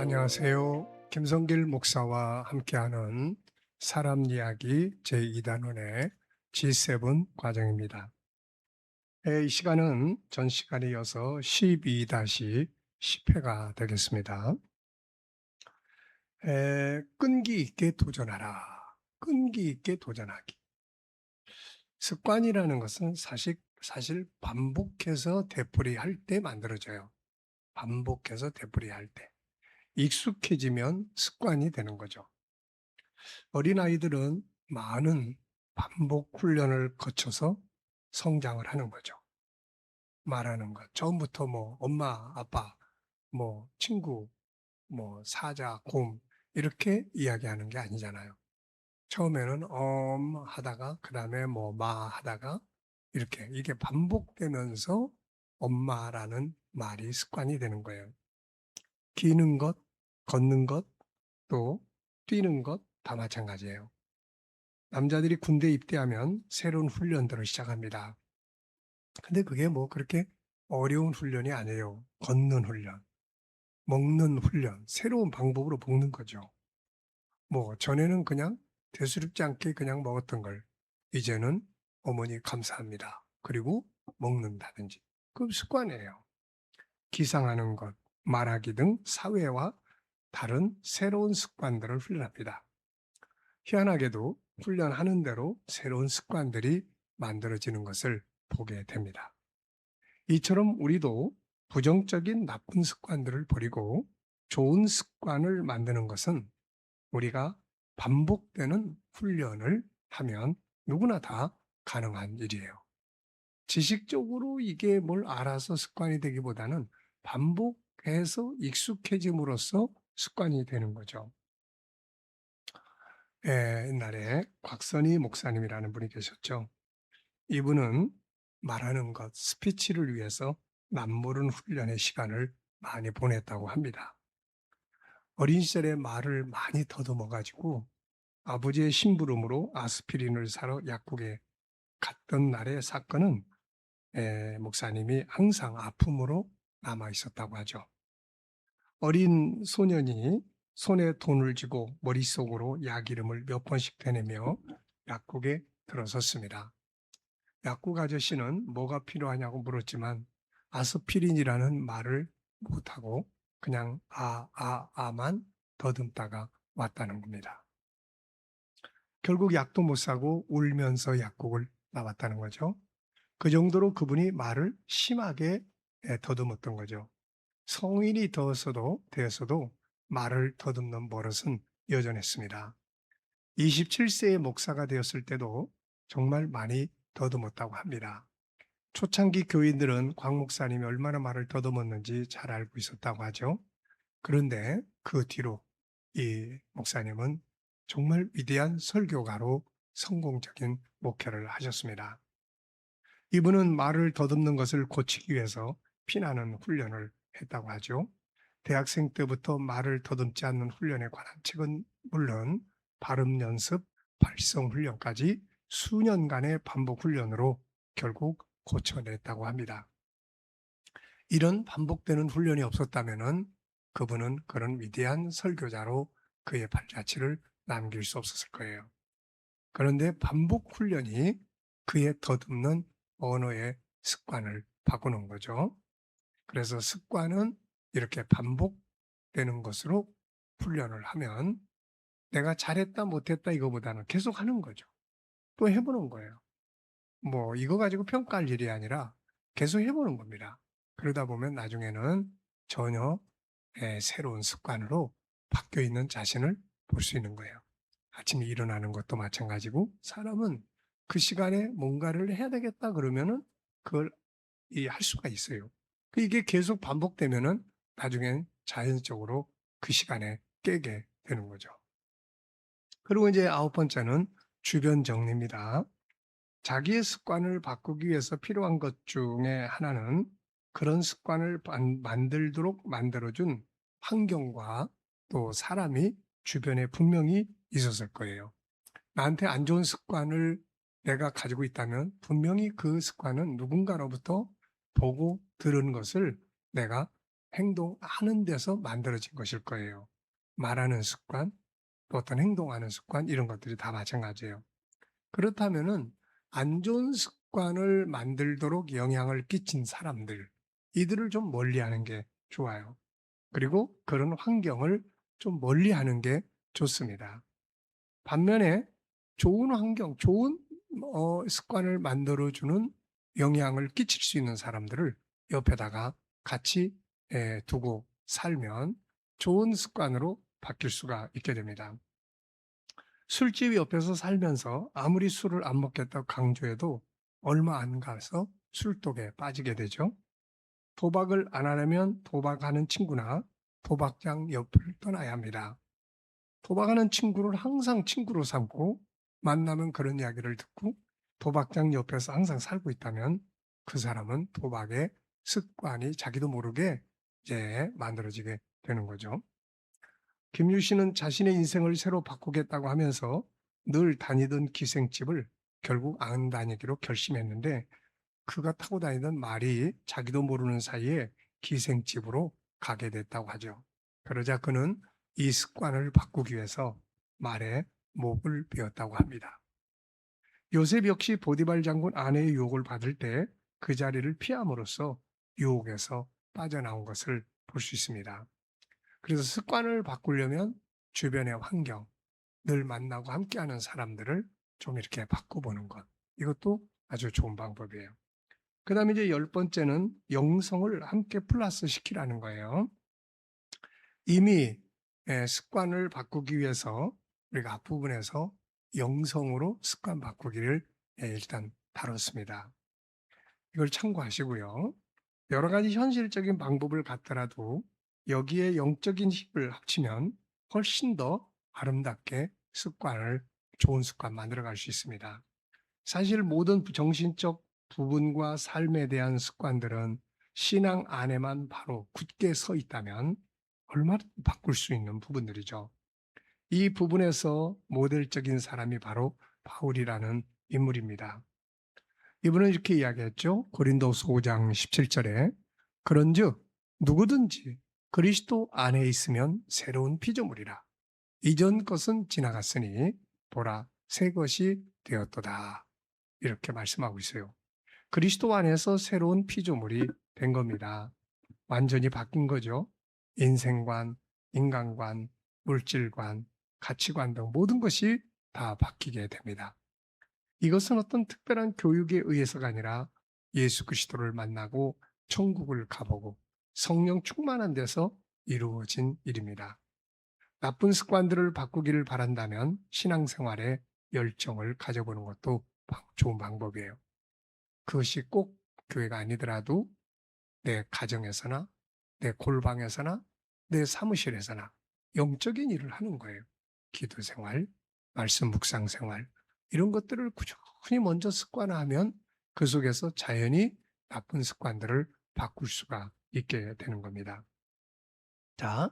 안녕하세요. 김성길 목사와 함께하는 사람 이야기 제2단원의 G7 과정입니다. 이 시간은 전 시간에 이어서 12-10회가 되겠습니다. 끈기 있게 도전하라. 끈기 있게 도전하기. 습관이라는 것은 사실 반복해서 되풀이할 때 만들어져요. 반복해서 되풀이할 때. 익숙해지면 습관이 되는 거죠. 어린아이들은 많은 반복 훈련을 거쳐서 성장을 하는 거죠. 말하는 것. 처음부터 뭐 엄마, 아빠, 뭐 친구, 뭐 사자, 곰 이렇게 이야기하는 게 아니잖아요. 처음에는 하다가 그다음에 뭐 마 하다가 이렇게 이게 반복되면서 엄마라는 말이 습관이 되는 거예요. 기는 것, 걷는 것, 또 뛰는 것 다 마찬가지예요. 남자들이 군대 입대하면 새로운 훈련들을 시작합니다. 근데 그게 뭐 그렇게 어려운 훈련이 아니에요. 걷는 훈련, 먹는 훈련, 새로운 방법으로 먹는 거죠. 뭐 전에는 그냥 대수롭지 않게 그냥 먹었던 걸 이제는 어머니 감사합니다. 그리고 먹는다든지. 그 습관이에요. 기상하는 것, 말하기 등 사회와 다른 새로운 습관들을 훈련합니다. 희한하게도 훈련하는 대로 새로운 습관들이 만들어지는 것을 보게 됩니다. 이처럼 우리도 부정적인 나쁜 습관들을 버리고 좋은 습관을 만드는 것은 우리가 반복되는 훈련을 하면 누구나 다 가능한 일이에요. 지식적으로 이게 뭘 알아서 습관이 되기보다는 반복해서 익숙해짐으로써 습관이 되는 거죠. 옛날에 곽선희 목사님이라는 분이 계셨죠. 이분은 말하는 것, 스피치를 위해서 남모른 훈련의 시간을 많이 보냈다고 합니다. 어린 시절에 말을 많이 더듬어 가지고 아버지의 심부름으로 아스피린을 사러 약국에 갔던 날의 사건은 목사님이 항상 아픔으로 남아 있었다고 하죠. 어린 소년이 손에 돈을 쥐고 머릿속으로 약 이름을 몇 번씩 되뇌며 약국에 들어섰습니다. 약국 아저씨는 뭐가 필요하냐고 물었지만 아스피린이라는 말을 못하고 그냥 아만 더듬다가 왔다는 겁니다. 결국 약도 못 사고 울면서 약국을 나왔다는 거죠. 그 정도로 그분이 말을 심하게 더듬었던 거죠. 성인이 되었어도 말을 더듬는 버릇은 여전했습니다. 27세의 목사가 되었을 때도 정말 많이 더듬었다고 합니다. 초창기 교인들은 곽 목사님이 얼마나 말을 더듬었는지 잘 알고 있었다고 하죠. 그런데 그 뒤로 이 목사님은 정말 위대한 설교가로 성공적인 목회를 하셨습니다. 이분은 말을 더듬는 것을 고치기 위해서 피나는 훈련을 했다고 하죠. 대학생 때부터 말을 더듬지 않는 훈련에 관한 책은 물론 발음 연습, 발성 훈련까지 수년간의 반복 훈련으로 결국 고쳐냈다고 합니다. 이런 반복되는 훈련이 없었다면 그분은 그런 위대한 설교자로 그의 발자취를 남길 수 없었을 거예요. 그런데 반복 훈련이 그의 더듬는 언어의 습관을 바꾸는 거죠. 그래서 습관은 이렇게 반복되는 것으로 훈련을 하면 내가 잘했다 못했다 이거보다는 계속 하는 거죠. 또 해보는 거예요. 뭐 이거 가지고 평가할 일이 아니라 계속 해보는 겁니다. 그러다 보면 나중에는 전혀 새로운 습관으로 바뀌어 있는 자신을 볼 수 있는 거예요. 아침에 일어나는 것도 마찬가지고 사람은 그 시간에 뭔가를 해야 되겠다 그러면은 그걸 할 수가 있어요. 이게 계속 반복되면은 나중엔 자연적으로 그 시간에 깨게 되는 거죠. 그리고 이제 아홉 번째는 주변 정리입니다. 자기의 습관을 바꾸기 위해서 필요한 것 중에 하나는 그런 습관을 만들도록 만들어준 환경과 또 사람이 주변에 분명히 있었을 거예요. 나한테 안 좋은 습관을 내가 가지고 있다면 분명히 그 습관은 누군가로부터 보고 들은 것을 내가 행동하는 데서 만들어진 것일 거예요. 말하는 습관, 또 어떤 행동하는 습관 이런 것들이 다 마찬가지예요. 그렇다면은 안 좋은 습관을 만들도록 영향을 끼친 사람들, 이들을 좀 멀리하는 게 좋아요. 그리고 그런 환경을 좀 멀리하는 게 좋습니다. 반면에 좋은 환경, 좋은 습관을 만들어주는 영향을 끼칠 수 있는 사람들을 옆에다가 같이 두고 살면 좋은 습관으로 바뀔 수가 있게 됩니다. 술집 옆에서 살면서 아무리 술을 안 먹겠다고 강조해도 얼마 안 가서 술독에 빠지게 되죠. 도박을 안 하려면 도박하는 친구나 도박장 옆을 떠나야 합니다. 도박하는 친구를 항상 친구로 삼고 만나면 그런 이야기를 듣고 도박장 옆에서 항상 살고 있다면 그 사람은 도박의 습관이 자기도 모르게 이제 만들어지게 되는 거죠. 김유 씨는 자신의 인생을 새로 바꾸겠다고 하면서 늘 다니던 기생집을 결국 안 다니기로 결심했는데 그가 타고 다니던 말이 자기도 모르는 사이에 기생집으로 가게 됐다고 하죠. 그러자 그는 이 습관을 바꾸기 위해서 말에 목을 베었다고 합니다. 요셉 역시 보디발 장군 아내의 유혹을 받을 때 그 자리를 피함으로써 유혹에서 빠져나온 것을 볼 수 있습니다. 그래서 습관을 바꾸려면 주변의 환경, 늘 만나고 함께하는 사람들을 좀 이렇게 바꿔보는 것. 이것도 아주 좋은 방법이에요. 그 다음에 이제 열 번째는 영성을 함께 플러스 시키라는 거예요. 이미 습관을 바꾸기 위해서 우리가 앞부분에서 영성으로 습관 바꾸기를 일단 다뤘습니다. 이걸 참고하시고요. 여러 가지 현실적인 방법을 갖더라도 여기에 영적인 힘을 합치면 훨씬 더 아름답게 습관을 좋은 습관 만들어갈 수 있습니다. 사실 모든 정신적 부분과 삶에 대한 습관들은 신앙 안에만 바로 굳게 서 있다면 얼마나 바꿀 수 있는 부분들이죠. 이 부분에서 모델적인 사람이 바로 바울이라는 인물입니다. 이분은 이렇게 이야기했죠. 고린도서 5장 17절에 그런즉 누구든지 그리스도 안에 있으면 새로운 피조물이라. 이전 것은 지나갔으니 보라 새 것이 되었도다. 이렇게 말씀하고 있어요. 그리스도 안에서 새로운 피조물이 된 겁니다. 완전히 바뀐 거죠. 인생관, 인간관, 물질관, 가치관 등 모든 것이 다 바뀌게 됩니다. 이것은 어떤 특별한 교육에 의해서가 아니라 예수 그리스도를 만나고 천국을 가보고 성령 충만한 데서 이루어진 일입니다. 나쁜 습관들을 바꾸기를 바란다면 신앙생활에 열정을 가져보는 것도 좋은 방법이에요. 그것이 꼭 교회가 아니더라도 내 가정에서나 내 골방에서나 내 사무실에서나 영적인 일을 하는 거예요. 기도 생활, 말씀 묵상 생활 이런 것들을 꾸준히 먼저 습관화하면 그 속에서 자연히 나쁜 습관들을 바꿀 수가 있게 되는 겁니다. 자,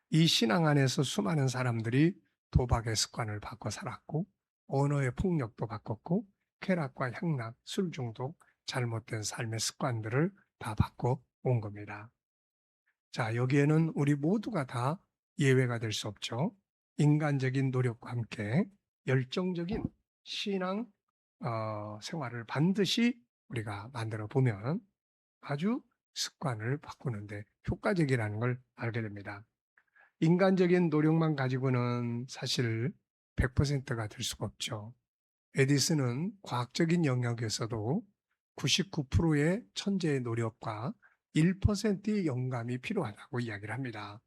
이 신앙 안에서 수많은 사람들이 도박의 습관을 바꿔 살았고 언어의 폭력도 바꿨고 쾌락과 향락, 술 중독, 잘못된 삶의 습관들을 다 바꿔 온 겁니다. 자, 여기에는 우리 모두가 다 예외가 될 수 없죠. 인간적인 노력과 함께 열정적인 신앙 생활을 반드시 우리가 만들어 보면 아주 습관을 바꾸는데 효과적이라는 걸 알게 됩니다. 인간적인 노력만 가지고는 사실 100%가 될 수가 없죠. 에디슨은 과학적인 영역에서도 99%의 천재의 노력과 1%의 영감이 필요하다고 이야기를 합니다.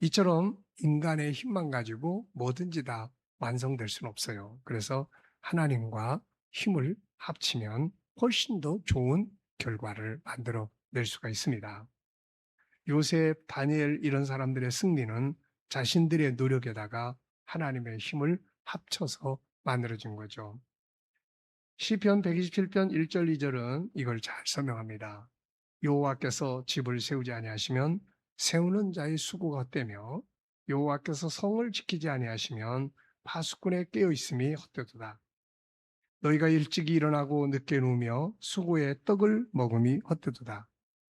이처럼 인간의 힘만 가지고 뭐든지 다 완성될 수는 없어요. 그래서 하나님과 힘을 합치면 훨씬 더 좋은 결과를 만들어 낼 수가 있습니다. 요셉, 다니엘 이런 사람들의 승리는 자신들의 노력에다가 하나님의 힘을 합쳐서 만들어진 거죠. 시편 127편 1절 2절은 이걸 잘 설명합니다. 여호와께서 집을 세우지 아니하시면 세우는 자의 수고가 헛되며 여호와께서 성을 지키지 아니하시면 파수꾼의 깨어 있음이 헛되도다. 너희가 일찍이 일어나고 늦게 누우며 수고의 떡을 먹음이 헛되도다.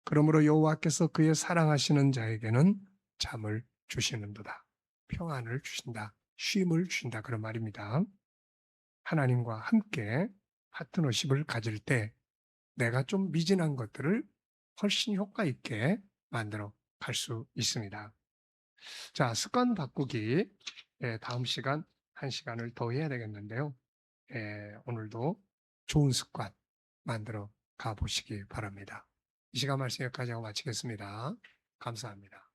그러므로 여호와께서 그의 사랑하시는 자에게는 잠을 주시는도다. 평안을 주신다. 쉼을 주신다. 그런 말입니다. 하나님과 함께 파트너십을 가질 때 내가 좀 미진한 것들을 훨씬 효과 있게 만들어 갈 수 있습니다. 자, 습관 바꾸기. 다음 시간, 한 시간을 더 해야 되겠는데요. 오늘도 좋은 습관 만들어 가보시기 바랍니다. 이 시간 말씀 여기까지 하고 마치겠습니다. 감사합니다.